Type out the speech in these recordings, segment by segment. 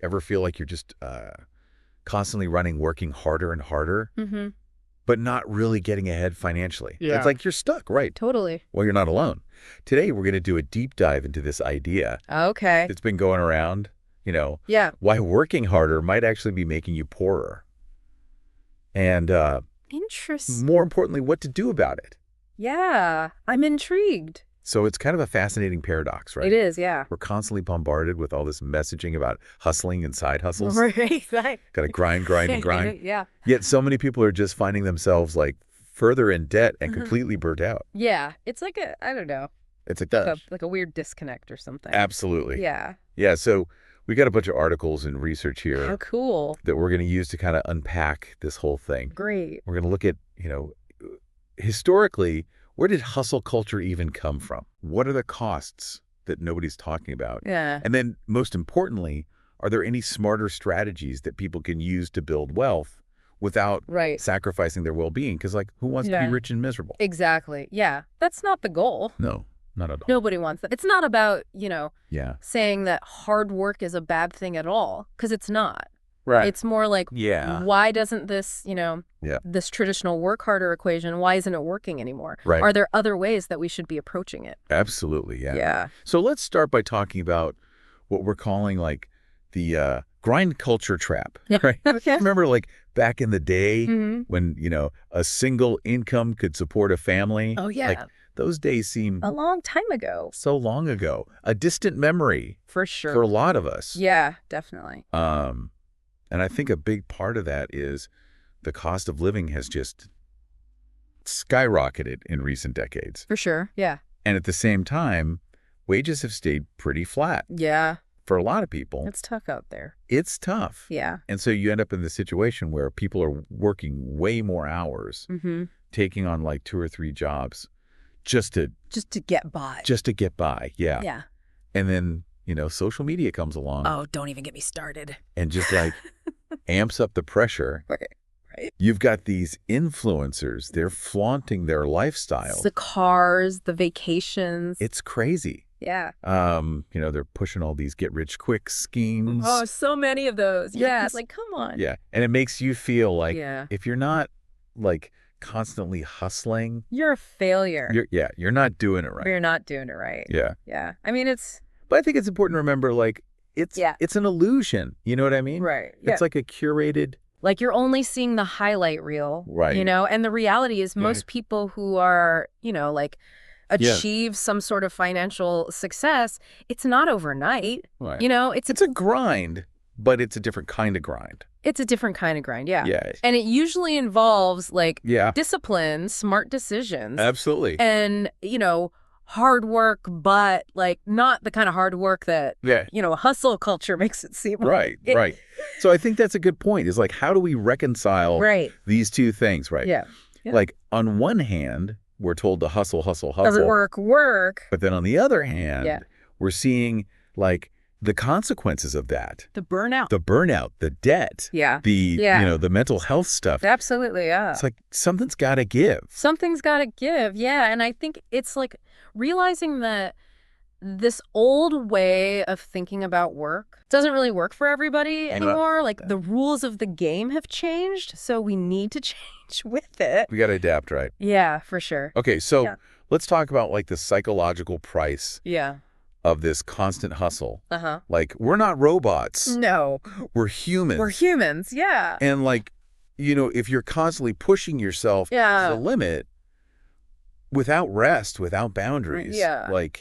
Ever feel like you're just constantly working harder and harder, but not really getting ahead financially? Yeah. It's like you're stuck, right? Totally. Well, you're not alone. Today, we're going to do a deep dive into this idea Okay. that's been going around, Yeah. why working harder might actually be making you poorer. And Interesting. more importantly, what to do about it. Yeah. I'm intrigued. So it's kind of a fascinating paradox, right? It is, yeah. We're constantly bombarded with all this messaging about hustling and side hustles. Right. Got to grind, grind, and grind. Yeah. Yet so many people are just finding themselves like further in debt and completely burnt out. Yeah. It's like I don't know, It's like a weird disconnect or something. Absolutely. Yeah. Yeah. So we got a bunch of articles and research here How cool. that we're going to use to kind of unpack this whole thing. Great. We're going to look at, historically, where did hustle culture even come from? What are the costs that nobody's talking about? Yeah. And then most importantly, are there any smarter strategies that people can use to build wealth without sacrificing their well-being? Because who wants to be rich and miserable? Exactly. Yeah. That's not the goal. No, not at all. Nobody wants that. It's not about, Yeah. saying that hard work is a bad thing at all, because it's not. Right. It's more like, why doesn't this, this traditional work harder equation, why isn't it working anymore? Right. Are there other ways that we should be approaching it? Absolutely, yeah. Yeah. So let's start by talking about what we're calling the grind culture trap. Yeah. Right? Okay. Remember back in the day when, a single income could support a family? Oh, yeah. Those days seem A long time ago. so long ago. A distant memory For sure. for a lot of us. Yeah, definitely. And I think a big part of that is the cost of living has just skyrocketed in recent decades. For sure. Yeah. And at the same time, wages have stayed pretty flat. Yeah. For a lot of people, It's tough out there. it's tough. Yeah. And so you end up in the situation where people are working way more hours, taking on 2 or 3 jobs just to get by. get by. Yeah. Yeah. And then, social media comes along. Oh, don't even get me started. And just amps up the pressure. Right. You've got these influencers. They're flaunting their lifestyle. The cars, the vacations. It's crazy. Yeah. They're pushing all these get-rich-quick schemes. Oh, so many of those. Yeah. Yes. It's come on. Yeah. And it makes you feel like if you're not, constantly hustling, You're a failure. you're not doing it right. You're not doing it right. Yeah. Yeah. I mean, it's... But I think it's important to remember, it's an illusion. You know what I mean? Right. It's like a curated... You're only seeing the highlight reel. Right. And the reality is most people who are, achieve some sort of financial success, it's not overnight. Right. It's a grind, but it's a different kind of grind. It's a different kind of grind, yeah. Yeah. And it usually involves discipline, smart decisions. Absolutely. And, hard work, but not the kind of hard work that, hustle culture makes it seem like. Right. So I think that's a good point is how do we reconcile these two things, right? Yeah. On one hand, we're told to hustle. Work. But then on the other hand, we're seeing the consequences of that. The burnout, the debt, the mental health stuff. Absolutely, yeah. It's something's got to give. Something's got to give, yeah. And I think it's realizing that this old way of thinking about work doesn't really work for everybody anymore. The rules of the game have changed, so we need to change with it. We got to adapt, right? Yeah, for sure. Okay, so let's talk about the psychological price. Yeah. Of this constant hustle. Uh-huh. We're not robots. No. We're humans. We're humans, yeah. And if you're constantly pushing yourself to the limit without rest, without boundaries,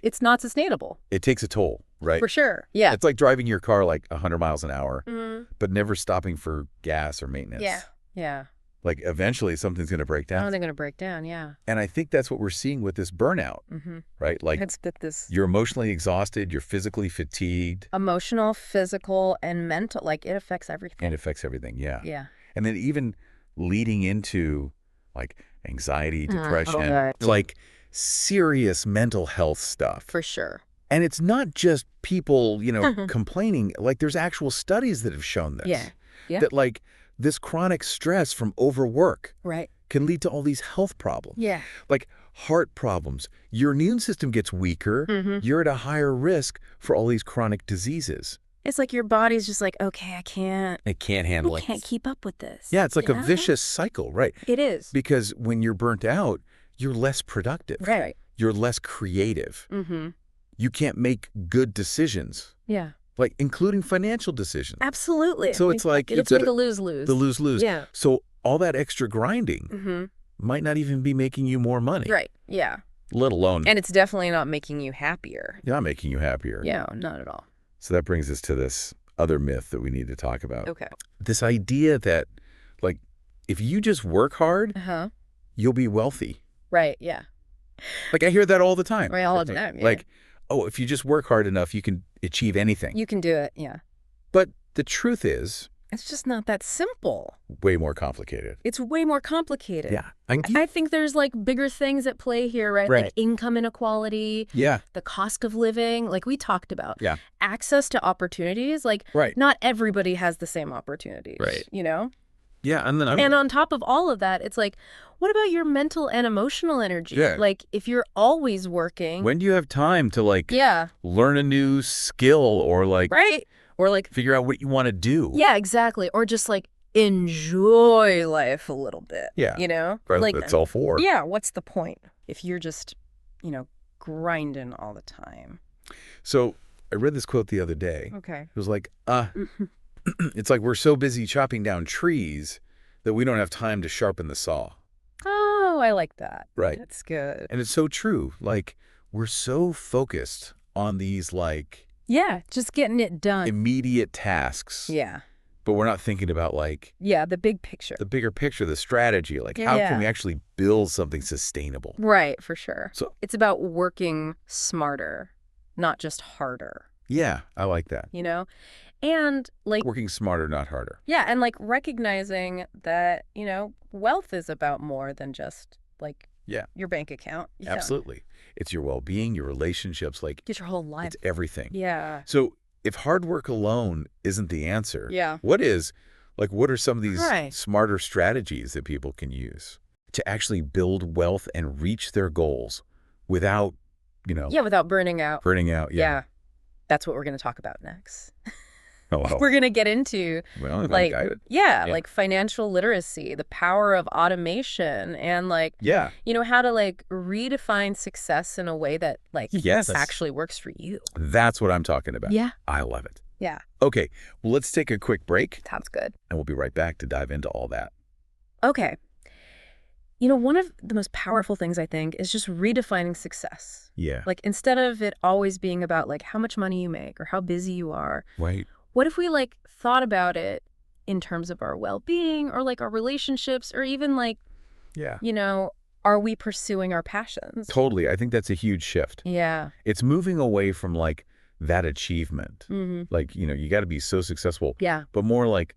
it's not sustainable. It takes a toll, right? For sure. Yeah. It's like driving your car 100 miles an hour, but never stopping for gas or maintenance. Yeah. Yeah. Eventually something's going to break down. Something's going to break down, yeah. And I think that's what we're seeing with this burnout, right? It's that this... You're emotionally exhausted, you're physically fatigued. Emotional, physical, and mental, it affects everything. And it affects everything, yeah. Yeah. And then even leading into anxiety, depression, serious mental health stuff. For sure. And it's not just people, complaining. There's actual studies that have shown this. Yeah. Yeah. That this chronic stress from overwork can lead to all these health problems. Yeah. Heart problems. Your immune system gets weaker. You're at a higher risk for all these chronic diseases. It's like your body's just like, okay, It can't handle it. I can't keep up with this. Yeah, it's like a vicious cycle, right? It is. Because when you're burnt out, you're less productive. Right. You're less creative. Mm-hmm. You can't make good decisions. Yeah. Like, including financial decisions. Absolutely. So it's like... It's like a lose-lose. The lose-lose. Yeah. So all that extra grinding might not even be making you more money. Right. Yeah. Let alone... And it's definitely not making you happier. Not making you happier. Yeah, not at all. So that brings us to this other myth that we need to talk about. Okay. This idea that, like, if you just work hard, you'll be wealthy. Right, yeah. Like, I hear that all the time. Right, all the time, yeah. Like, oh, if you just work hard enough, you can achieve anything. You can do it, yeah. But the truth is... It's just not that simple. Way more complicated. It's way more complicated. Yeah. I think there's, like, bigger things at play here, right? Like income inequality. Yeah. The cost of living, like we talked about. Yeah. Access to opportunities. Like, not everybody has the same opportunities. Right. You know? Yeah, and then... And on top of all of that, it's like, what about your mental and emotional energy? Yeah. Like, if you're always working... When do you have time to, like, learn a new skill or, like... Right. Or, like... Figure out what you want to do. Yeah, exactly. Or just, like, enjoy life a little bit. Yeah. You know? Right, like, that's all for. Yeah, what's the point if you're just, you know, grinding all the time? So, I read this quote the other day. Okay. It was like, it's like we're so busy chopping down trees that we don't have time to sharpen the saw. Oh, I like that. Right. That's good. And it's so true. Like, we're so focused on these, like... Yeah, just getting it done. Immediate tasks. Yeah. But we're not thinking about, like... Yeah, the big picture. The bigger picture, the strategy. Like, how can we actually build something sustainable? Right, for sure. So it's about working smarter, not just harder. Yeah, I like that. You know? And, like... Working smarter, not harder. Yeah, and, like, recognizing that, you know, wealth is about more than just, like, your bank account. Yeah. Absolutely. It's your well-being, your relationships, like... It's your whole life. It's everything. Yeah. So if hard work alone isn't the answer, yeah. What is? Like, what are some of these smarter strategies that people can use to actually build wealth and reach their goals without, you know... Yeah, without burning out. Burning out, yeah. That's what we're going to talk about next. Oh, well. We're going to get into, like, like financial literacy, the power of automation, and, like, you know, how to, like, redefine success in a way that, like, actually works for you. That's what I'm talking about. Yeah. I love it. Yeah. Okay, well, let's take a quick break. Sounds good. And we'll be right back to dive into all that. Okay. You know, one of the most powerful things, I think, is just redefining success. Yeah. Like, instead of it always being about, like, how much money you make or how busy you are. Right. What if we, like, thought about it in terms of our well-being or, like, our relationships or even, like, you know, are we pursuing our passions? Totally. I think that's a huge shift. Yeah. It's moving away from, like, that achievement. Like, you know, you got to be so successful. Yeah. But more like,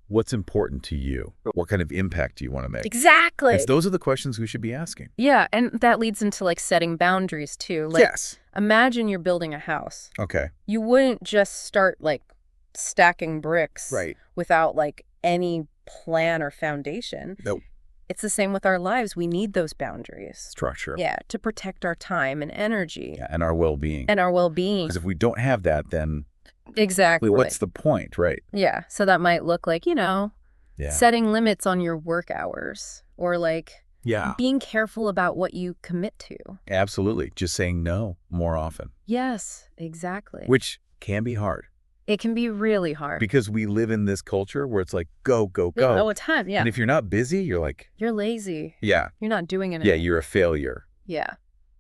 what's important to you? What kind of impact do you want to make? Exactly. And those are the questions we should be asking. Yeah, and that leads into, like, setting boundaries, too. Like, imagine you're building a house. Okay. You wouldn't just start, like, stacking bricks without, like, any plan or foundation. Nope. It's the same with our lives. We need those boundaries. Structure. Yeah, to protect our time and energy. Yeah, and our well-being. And our well-being. Because if we don't have that, then... Exactly. What's the point, right? Yeah, so that might look like, you know, setting limits on your work hours or, like, being careful about what you commit to. Absolutely. Just saying no more often. Yes, exactly. Which can be hard. It can be really hard. Because we live in this culture where it's like, go, go, go. All the time, yeah. And if you're not busy, you're like... You're lazy. Yeah. You're not doing anything. Yeah, you're a failure. Yeah.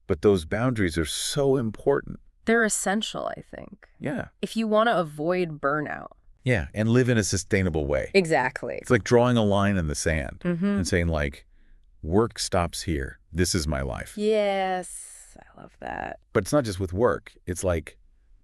But those boundaries are so important. They're essential, I think. Yeah. If you want to avoid burnout. Yeah, and live in a sustainable way. Exactly. It's like drawing a line in the sand and saying, like, work stops here. This is my life. Yes, I love that. But it's not just with work. It's like...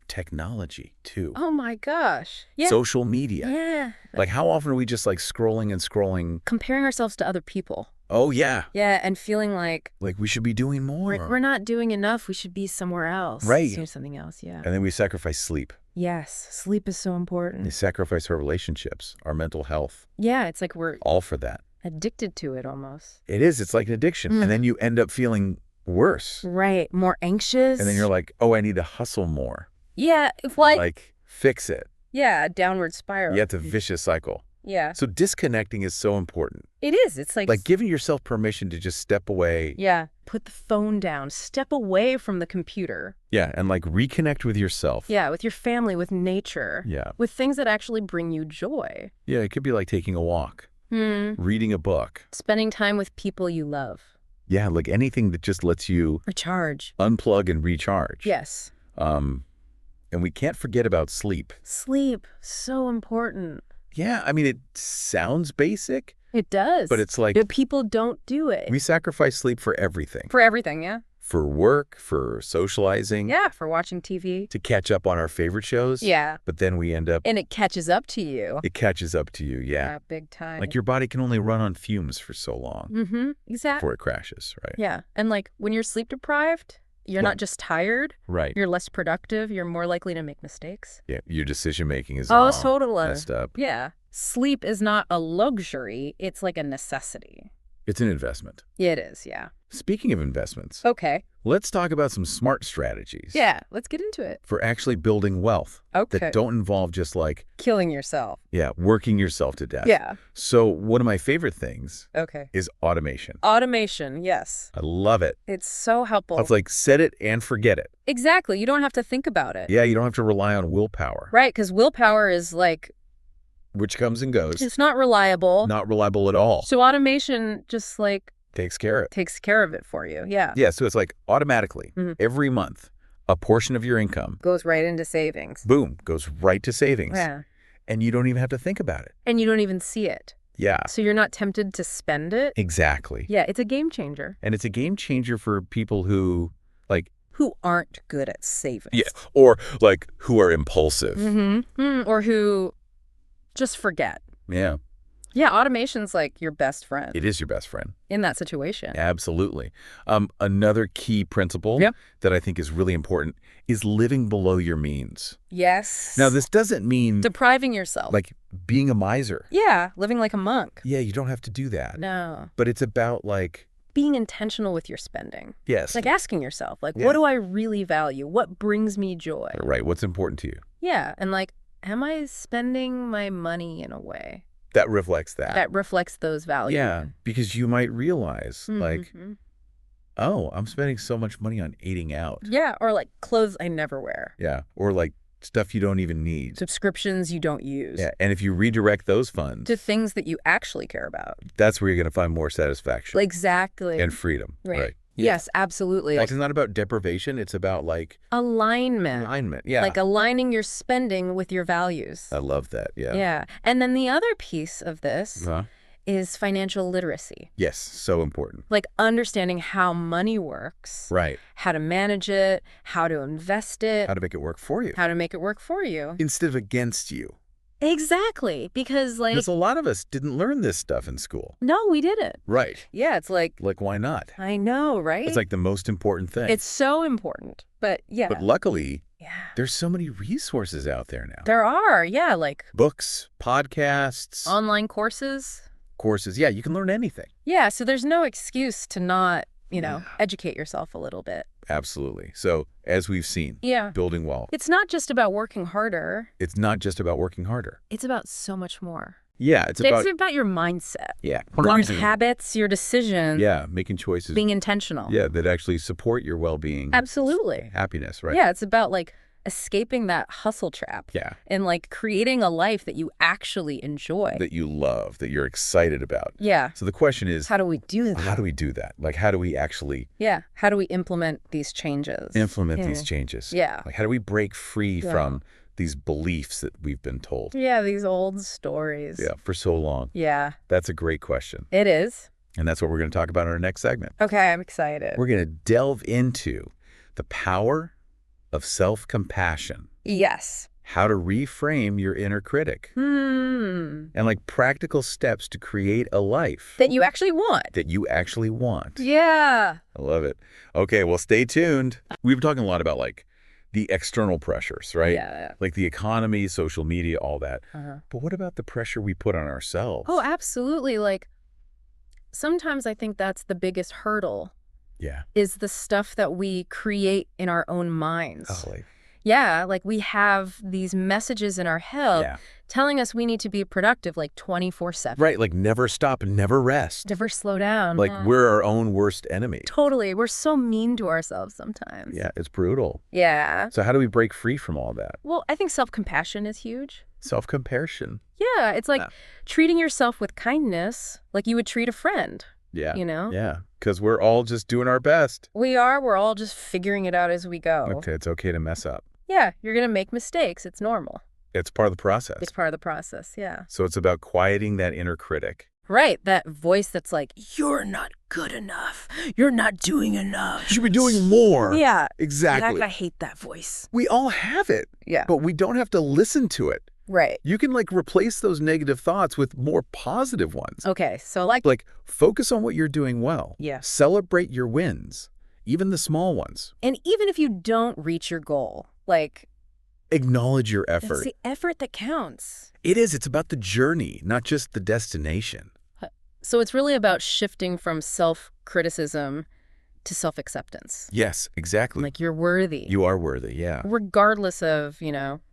technology too. Oh my gosh. Yeah. Social media. Yeah. Like, how often are we just, like, scrolling and scrolling? Comparing ourselves to other people. Oh, yeah. Yeah, and feeling like... Like, we should be doing more. We're not doing enough. We should be somewhere else. Right. Doing something else, yeah. And then we sacrifice sleep. Yes. Sleep is so important. We sacrifice our relationships, our mental health. Yeah, it's like we're... all for that. Addicted to it, almost. It is. It's like an addiction. And then you end up feeling worse. Right. More anxious. And then you're like, oh, I need to hustle more. Yeah, it's like... Like, fix it. Yeah, a downward spiral. Yeah, it's a vicious cycle. Yeah. So disconnecting is so important. It is. It's like giving yourself permission to just step away. Yeah. Put the phone down. Step away from the computer. Yeah, and reconnect with yourself. Yeah, with your family, with nature. Yeah. With things that actually bring you joy. Yeah, it could be like taking a walk, reading a book. Spending time with people you love. Yeah, anything that just lets you recharge, unplug and recharge. Yes. And we can't forget about sleep. Sleep, so important. Yeah, I mean, it sounds basic. It does. But it's But people don't do it. We sacrifice sleep for everything. For everything, yeah. For work, for socializing. Yeah, for watching TV. To catch up on our favorite shows. Yeah. But then we end up... And it catches up to you. It catches up to you, yeah. Yeah, big time. Your body can only run on fumes for so long. Mm-hmm, exactly. Before it crashes, right? Yeah, and when you're sleep deprived, you're not just tired. Right. You're less productive. You're more likely to make mistakes. Yeah, your decision-making is totally messed up. Yeah. Sleep is not a luxury. It's like a necessity. It's an investment. It is, yeah. Speaking of investments, okay, let's talk about some smart strategies. Yeah, let's get into it. For actually building wealth. Okay. That don't involve just killing yourself. Yeah, working yourself to death. Yeah. So one of my favorite things is automation. Automation, yes. I love it. It's so helpful. It's set it and forget it. Exactly. You don't have to think about it. Yeah, you don't have to rely on willpower. Right, because willpower is which comes and goes. It's not reliable. Not reliable at all. So automation just takes care of it for you. Yeah. Yeah, so it's automatically every month a portion of your income goes right into savings. Boom, goes right to savings. Yeah. And you don't even have to think about it. And you don't even see it. Yeah. So you're not tempted to spend it. Exactly. Yeah, it's a game changer. And it's a game changer for people who who aren't good at savings. Yeah, or who are impulsive. Or who just forget. Yeah. Yeah, automation's your best friend. It is your best friend. In that situation. Absolutely. Another key principle that I think is really important is living below your means. Yes. Now, this doesn't mean... depriving yourself. Being a miser. Yeah, living like a monk. Yeah, you don't have to do that. No. But it's about being intentional with your spending. Yes. Asking yourself, what do I really value? What brings me joy? Right, what's important to you? Yeah, and am I spending my money in a way that reflects that? That reflects those values. Yeah, because you might realize, oh, I'm spending so much money on eating out. Yeah, or clothes I never wear. Yeah, or stuff you don't even need. Subscriptions you don't use. Yeah, and if you redirect those funds to things that you actually care about, that's where you're going to find more satisfaction. Exactly. And freedom. Right. Yeah. Yes, absolutely. It's not about deprivation. It's about alignment. Alignment, yeah. Aligning your spending with your values. I love that, yeah. Yeah. And then the other piece of this is financial literacy. Yes, so important. Understanding how money works. Right. How to manage it, how to invest it. How to make it work for you. How to make it work for you. Instead of against you. Exactly, because a lot of us didn't learn this stuff in school. No, we didn't. Right. Yeah, it's why not? I know, right? It's the most important thing. It's so important, but yeah. But luckily, there's so many resources out there now. There are, yeah, books, podcasts. Online courses. Yeah, you can learn anything. Yeah, so there's no excuse to not, educate yourself a little bit. Absolutely. So, as we've seen, building wealth. It's not just about working harder. It's not just about working harder. It's about so much more. Yeah, it's about your mindset. Yeah. Your habits, your decisions. Yeah, making choices. Being intentional. Yeah, that actually support your well-being. Absolutely. Happiness, right? Yeah, it's about escaping that hustle trap. Yeah. And creating a life that you actually enjoy. That you love, that you're excited about. Yeah. So the question is, how do we do that? How do we do that? How do we actually... Yeah. How do we implement these changes? These changes. Yeah. How do we break free from these beliefs that we've been told? Yeah, these old stories. Yeah, for so long. Yeah. That's a great question. It is. And that's what we're going to talk about in our next segment. Okay, I'm excited. We're going to delve into the power of self-compassion. Yes. How to reframe your inner critic. And practical steps to create a life. That you actually want. Yeah. I love it. Okay, well, stay tuned. We've been talking a lot about the external pressures, right? Yeah. The economy, social media, all that. But what about the pressure we put on ourselves? Oh, absolutely. Sometimes I think that's the biggest hurdle. Yeah. Is the stuff that we create in our own minds. Oh, Yeah, like we have these messages in our head telling us we need to be productive like 24/7. Right, like never stop and never rest. Never slow down. Like we're our own worst enemy. Totally. We're so mean to ourselves sometimes. Yeah, it's brutal. Yeah. So how do we break free from all that? Well, I think self-compassion is huge. Self-compassion. Yeah, it's like treating yourself with kindness like you would treat a friend. Yeah. You know? Yeah, because we're all just doing our best. We are. We're all just figuring it out as we go. Okay, it's okay to mess up. Yeah, you're going to make mistakes. It's normal. It's part of the process. It's part of the process, yeah. So it's about quieting that inner critic. Right, that voice that's like, you're not good enough. You're not doing enough. You should be doing more. Yeah. Exactly. I hate that voice. We all have it. Yeah. But we don't have to listen to it. Right. You can like replace those negative thoughts with more positive ones. Okay, so like focus on what you're doing well. Yeah. Celebrate your wins, even the small ones. And even if you don't reach your goal, like acknowledge your effort. It's the effort that counts. It is. It's about the journey, not just the destination. So it's really about shifting from self-criticism to self-acceptance. Yes, exactly. Like you're worthy. You are worthy, yeah. Regardless of,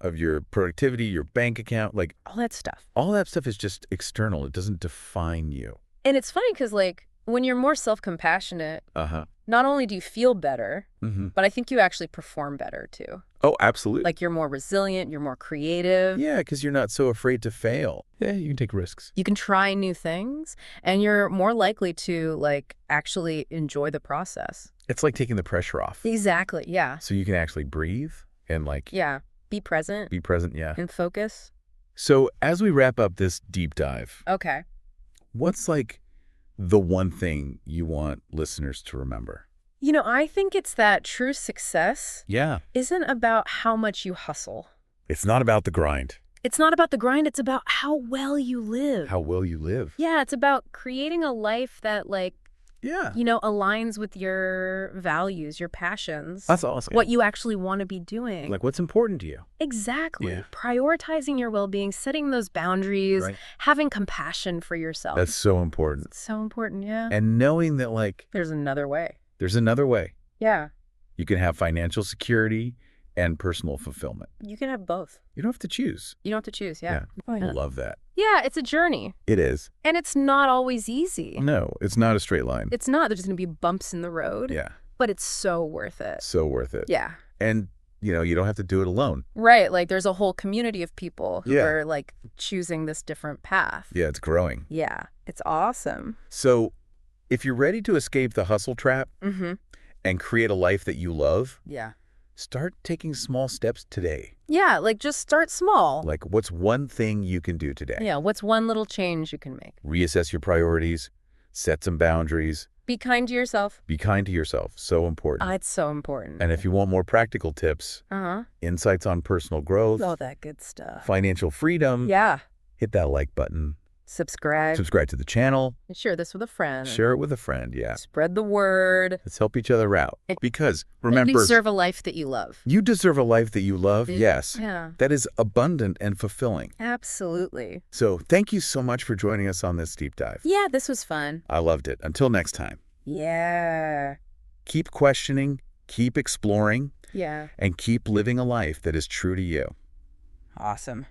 of your productivity, your bank account, like all that stuff. All that stuff is just external. It doesn't define you. And it's funny because like when you're more self-compassionate, not only do you feel better, but I think you actually perform better too. Oh, absolutely. Like you're more resilient, you're more creative. Yeah, because you're not so afraid to fail. Yeah, you can take risks. You can try new things, and you're more likely to like actually enjoy the process. It's like taking the pressure off. Exactly, yeah. So you can actually breathe and like... Yeah, be present. Be present, yeah. And focus. So as we wrap up this deep dive... Okay. What's like the one thing you want listeners to remember? I think it's that true success isn't about how much you hustle. It's not about the grind. It's not about the grind. It's about how well you live. How well you live. Yeah, it's about creating a life that like, aligns with your values, your passions. That's awesome. What you actually want to be doing. Like what's important to you. Exactly. Yeah. Prioritizing your well-being, setting those boundaries, having compassion for yourself. That's so important. It's so important, yeah. And knowing that like... There's another way. There's another way. Yeah. You can have financial security and personal fulfillment. You can have both. You don't have to choose. You don't have to choose, yeah. I love that. Yeah, it's a journey. It is. And it's not always easy. No, it's not a straight line. It's not. There's going to be bumps in the road. Yeah. But it's so worth it. So worth it. Yeah. And, you don't have to do it alone. Right. Like there's a whole community of people who are like choosing this different path. Yeah, it's growing. Yeah. It's awesome. So if you're ready to escape the hustle trap and create a life that you love, start taking small steps today. Yeah, like just start small. Like what's one thing you can do today? Yeah, what's one little change you can make? Reassess your priorities, set some boundaries. Be kind to yourself. Be kind to yourself. So important. It's so important. And if you want more practical tips, insights on personal growth, all that good stuff, financial freedom, hit that like button. Subscribe to the channel. And share this with a friend. Share it with a friend, yeah. Spread the word. Let's help each other out. Because, remember... You deserve a life that you love. You deserve a life that you love, yes. Yeah. That is abundant and fulfilling. Absolutely. So, thank you so much for joining us on this deep dive. Yeah, this was fun. I loved it. Until next time. Yeah. Keep questioning, keep exploring, and keep living a life that is true to you. Awesome.